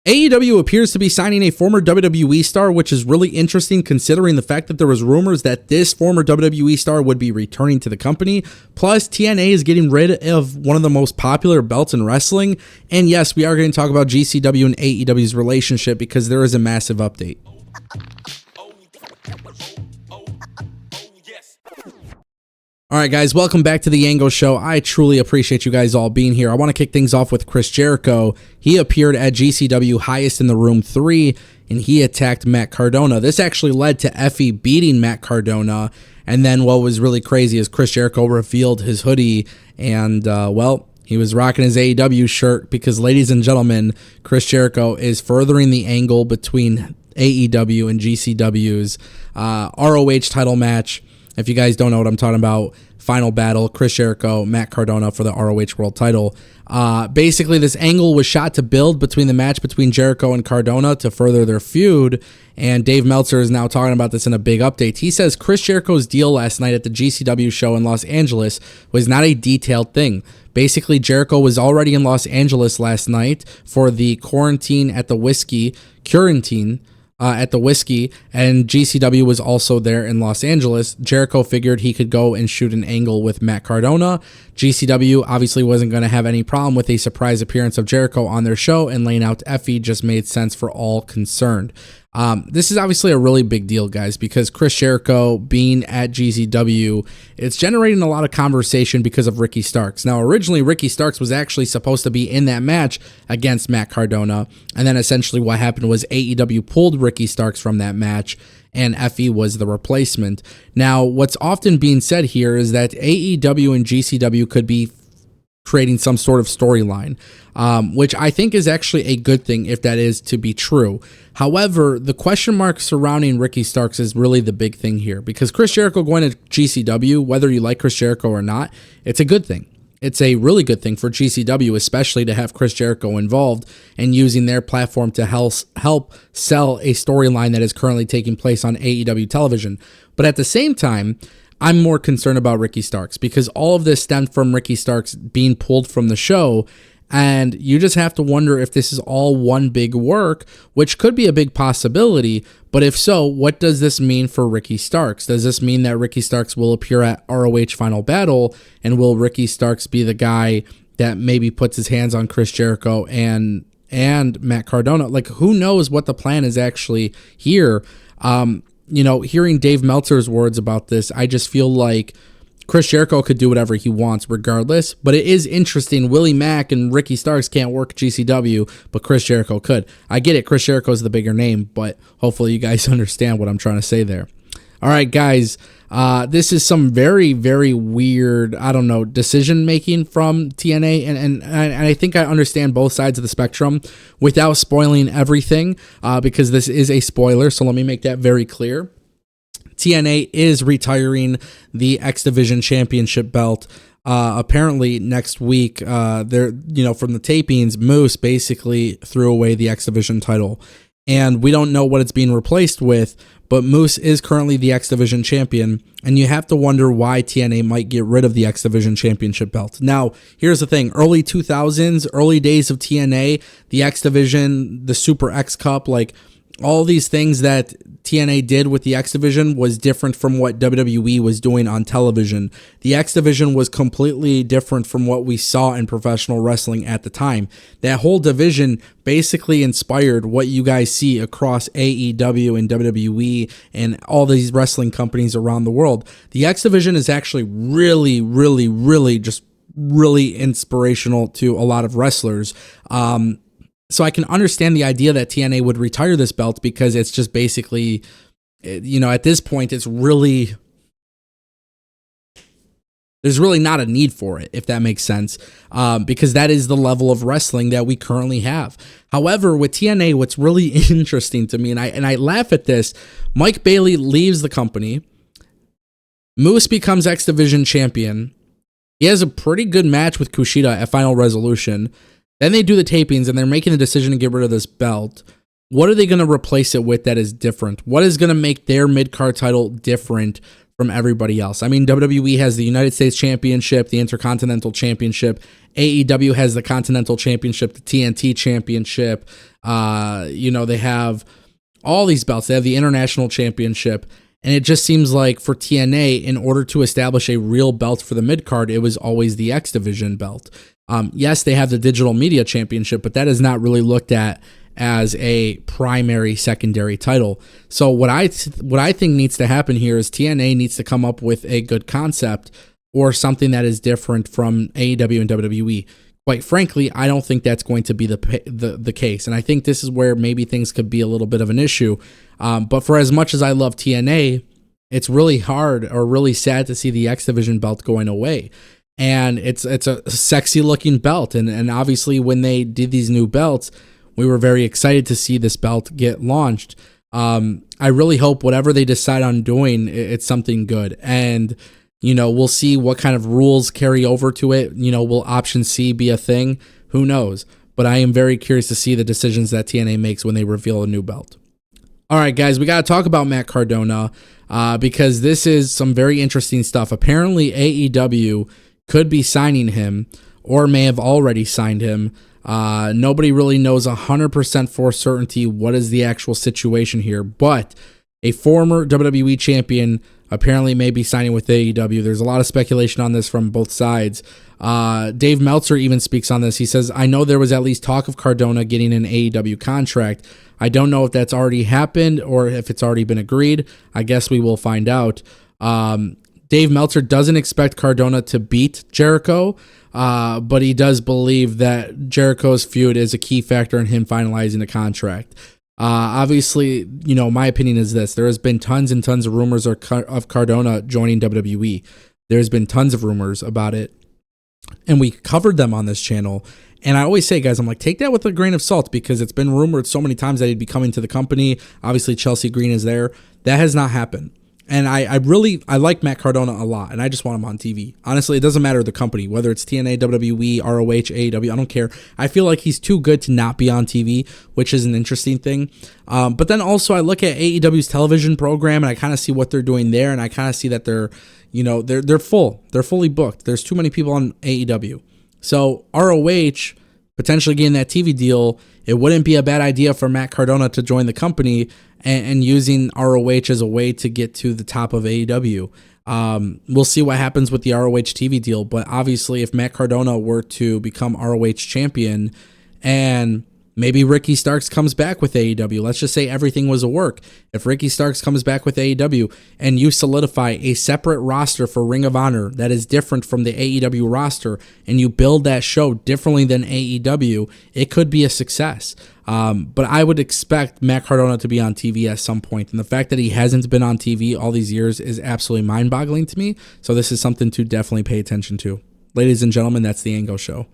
AEW appears to be signing a former WWE star, which is really interesting considering the fact that there was rumors that this former WWE star would be returning to the company. Plus, TNA is getting rid of one of the most popular belts in wrestling. And yes, we are going to talk about GCW and AEW's relationship because there is a massive update. All right, guys, welcome back to the Ango Show. I truly appreciate you guys all being here. I want to kick things off with Chris Jericho. He appeared at GCW Highest in the Room 3, and he attacked Matt Cardona. This actually led to Effie beating Matt Cardona, and then what was really crazy is Chris Jericho revealed his hoodie, and, he was rocking his AEW shirt because, ladies and gentlemen, Chris Jericho is furthering the angle between AEW and GCW's ROH title match. If you guys don't know what I'm talking about, final battle, Chris Jericho, Matt Cardona for the ROH World title. Basically, this angle was shot to build between the match between Jericho and Cardona to further their feud, and Dave Meltzer is now talking about this in a big update. He says Chris Jericho's deal last night at the GCW show in Los Angeles was not a detailed thing. Basically, Jericho was already in Los Angeles last night for the quarantine at the whiskey, and GCW was also there in Los Angeles. Jericho figured he could go and shoot an angle with Matt Cardona. GCW obviously wasn't going to have any problem with a surprise appearance of Jericho on their show, and laying out Effie just made sense for all concerned. This is obviously a really big deal, guys, because Chris Jericho being at GCW, it's generating a lot of conversation because of Ricky Starks. Now, originally, Ricky Starks was actually supposed to be in that match against Matt Cardona, and then essentially what happened was AEW pulled Ricky Starks from that match, and Effie was the replacement. Now, what's often being said here is that AEW and GCW could be creating some sort of storyline, which I think is actually a good thing if that is to be true. However, the question mark surrounding Ricky Starks is really the big thing here, because Chris Jericho going to GCW, whether you like Chris Jericho or not, it's a good thing. It's a really good thing for GCW, especially to have Chris Jericho involved and using their platform to help sell a storyline that is currently taking place on AEW television. But at the same time, I'm more concerned about Ricky Starks because all of this stemmed from Ricky Starks being pulled from the show, and you just have to wonder if this is all one big work, which could be a big possibility. But if so, what does this mean for Ricky Starks? Does this mean that Ricky Starks will appear at ROH Final Battle, and will Ricky Starks be the guy that maybe puts his hands on Chris Jericho and Matt Cardona? Like, who knows what the plan is actually here? Hearing Dave Meltzer's words about this, I just feel like Chris Jericho could do whatever he wants regardless, but it is interesting. Willie Mack and Ricky Starks can't work GCW, but Chris Jericho could. I get it, Chris Jericho's the bigger name, but hopefully you guys understand what I'm trying to say there. All right, guys, this is some very, very weird, decision-making from TNA, and I think I understand both sides of the spectrum without spoiling everything, because this is a spoiler, so let me make that very clear. TNA is retiring the X Division Championship belt. Apparently next week, from the tapings, Moose basically threw away the X Division title, and we don't know what it's being replaced with, but Moose is currently the X Division champion, and you have to wonder why TNA might get rid of the X Division championship belt. Now, here's the thing. Early 2000s, early days of TNA, the X Division, the Super X Cup, like all these things that TNA did with the X Division was different from what WWE was doing on television. The X Division was completely different from what we saw in professional wrestling at the time. That whole division basically inspired what you guys see across AEW and WWE and all these wrestling companies around the world. The X Division is actually really, really, really just really inspirational to a lot of wrestlers. So I can understand the idea that TNA would retire this belt because it's just basically, at this point, there's really not a need for it, if that makes sense, because that is the level of wrestling that we currently have. However, with TNA, what's really interesting to me, and I laugh at this, Mike Bailey leaves the company, Moose becomes X Division champion, he has a pretty good match with Kushida at Final Resolution. Then they do the tapings, and they're making the decision to get rid of this belt. What are they going to replace it with that is different? What is going to make their mid-card title different from everybody else. I mean, WWE has the United States Championship, the Intercontinental Championship. AEW has the Continental Championship, the TNT Championship. They have all these belts. They have the International Championship. And it just seems like for TNA, in order to establish a real belt for the mid-card, it was always the X Division belt. Yes, they have the Digital Media Championship, but that is not really looked at as a primary, secondary title. So what I think needs to happen here is TNA needs to come up with a good concept or something that is different from AEW and WWE. Quite frankly, I don't think that's going to be the case, and I think this is where maybe things could be a little bit of an issue. But for as much as I love TNA, it's really hard or really sad to see the X Division belt going away. And it's a sexy looking belt, and obviously when they did these new belts, we were very excited to see this belt get launched. I really hope whatever they decide on doing, it's something good. And we'll see what kind of rules carry over to it. Will option C be a thing? Who knows? But I am very curious to see the decisions that TNA makes when they reveal a new belt. All right, guys, we got to talk about Matt Cardona because this is some very interesting stuff. Apparently, AEW could be signing him or may have already signed him. Nobody really knows 100% for certainty what is the actual situation here, but a former WWE champion apparently may be signing with AEW. There's a lot of speculation on this from both sides. Dave Meltzer even speaks on this. He says, I know there was at least talk of Cardona getting an AEW contract. I don't know if that's already happened or if it's already been agreed. I guess we will find out. Dave Meltzer doesn't expect Cardona to beat Jericho, but he does believe that Jericho's feud is a key factor in him finalizing the contract. Obviously, my opinion is this. There has been tons and tons of rumors of Cardona joining WWE. There's been tons of rumors about it, and we covered them on this channel. And I always say, guys, I'm like, take that with a grain of salt because it's been rumored so many times that he'd be coming to the company. Obviously, Chelsea Green is there. That has not happened. And I like Matt Cardona a lot, and I just want him on TV. Honestly, it doesn't matter the company, whether it's TNA, WWE, ROH, AEW, I don't care. I feel like he's too good to not be on TV, which is an interesting thing. But then also I look at AEW's television program, and I kind of see what they're doing there, and I kind of see that they're full. They're fully booked. There's too many people on AEW. So ROH potentially getting that TV deal, it wouldn't be a bad idea for Matt Cardona to join the company and using ROH as a way to get to the top of AEW. We'll see what happens with the ROH TV deal, but obviously if Matt Cardona were to become ROH champion and maybe Ricky Starks comes back with AEW, let's just say everything was a work. If Ricky Starks comes back with AEW and you solidify a separate roster for Ring of Honor that is different from the AEW roster and you build that show differently than AEW, it could be a success. But I would expect Matt Cardona to be on TV at some point. And the fact that he hasn't been on TV all these years is absolutely mind-boggling to me. So this is something to definitely pay attention to. Ladies and gentlemen, that's the Ango Show.